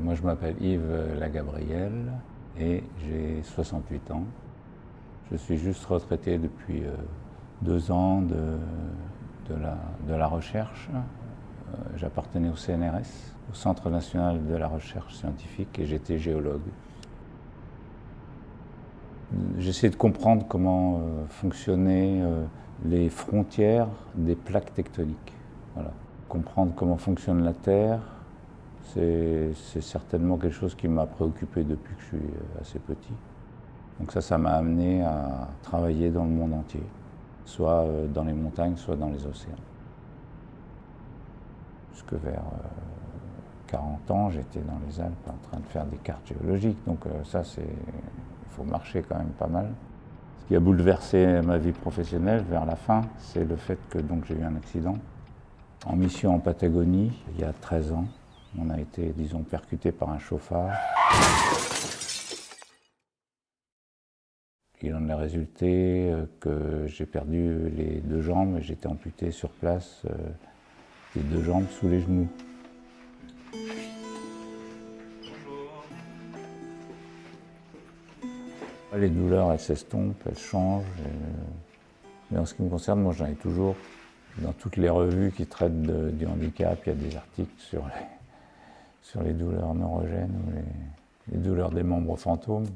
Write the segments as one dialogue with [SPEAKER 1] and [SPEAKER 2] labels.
[SPEAKER 1] Moi, je m'appelle Yves Lagabrielle et j'ai 68 ans. Je suis juste retraité depuis 2 ans de la recherche. J'appartenais au CNRS, au Centre national de la recherche scientifique, et j'étais géologue. J'essayais de comprendre comment fonctionnaient les frontières des plaques tectoniques. Voilà. Comprendre comment fonctionne la Terre, c'est certainement quelque chose qui m'a préoccupé depuis que je suis assez petit. Donc ça m'a amené à travailler dans le monde entier, soit dans les montagnes, soit dans les océans. Jusque vers 40 ans, j'étais dans les Alpes en train de faire des cartes géologiques. Donc il faut marcher quand même pas mal. Ce qui a bouleversé ma vie professionnelle vers la fin, c'est le fait que j'ai eu un accident. En mission en Patagonie, il y a 13 ans, on a été, disons, percuté par un chauffard. Il en est résulté que j'ai perdu les 2 jambes et j'étais amputé sur place, les 2 jambes sous les genoux. Les douleurs, elles s'estompent, elles changent. Mais en ce qui me concerne, moi j'en ai toujours. Dans toutes les revues qui traitent du handicap, il y a des articles sur les douleurs neurogènes ou les douleurs des membres fantômes.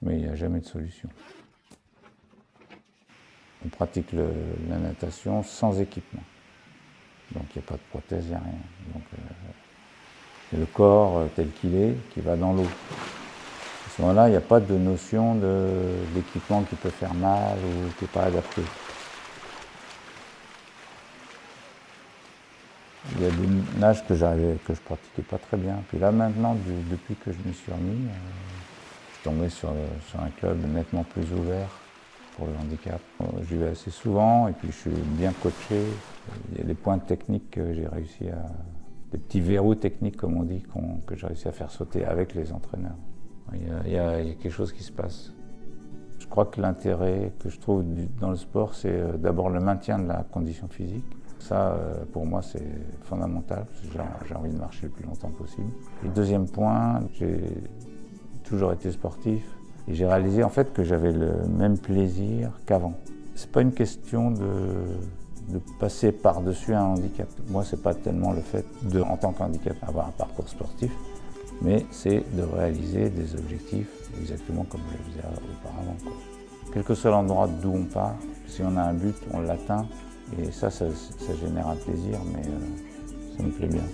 [SPEAKER 1] Mais il n'y a jamais de solution. On pratique la natation sans équipement. Donc il n'y a pas de prothèse, il n'y a rien. Donc c'est le corps tel qu'il est qui va dans l'eau. À ce moment-là, il n'y a pas de notion d'équipement qui peut faire mal ou qui n'est pas adapté. Il y a des nages que je pratiquais pas très bien. Puis là maintenant, depuis que je me suis remis, je suis tombé sur un club nettement plus ouvert pour le handicap. J'y vais assez souvent et puis je suis bien coaché. Il y a des points techniques que j'ai réussi des petits verrous techniques comme on dit, que j'ai réussi à faire sauter avec les entraîneurs. Il y a quelque chose qui se passe. Je crois que l'intérêt que je trouve dans le sport, c'est d'abord le maintien de la condition physique. Ça, pour moi, c'est fondamental, parce que j'ai envie de marcher le plus longtemps possible. Et deuxième point, j'ai toujours été sportif et j'ai réalisé en fait que j'avais le même plaisir qu'avant. C'est pas une question de passer par-dessus un handicap. Moi, c'est pas tellement le fait en tant qu'handicap, avoir un parcours sportif, mais c'est de réaliser des objectifs exactement comme je le faisais auparavant. Quel que soit l'endroit d'où on part, si on a un but, on l'atteint. Et ça génère un plaisir, mais ça me plaît bien.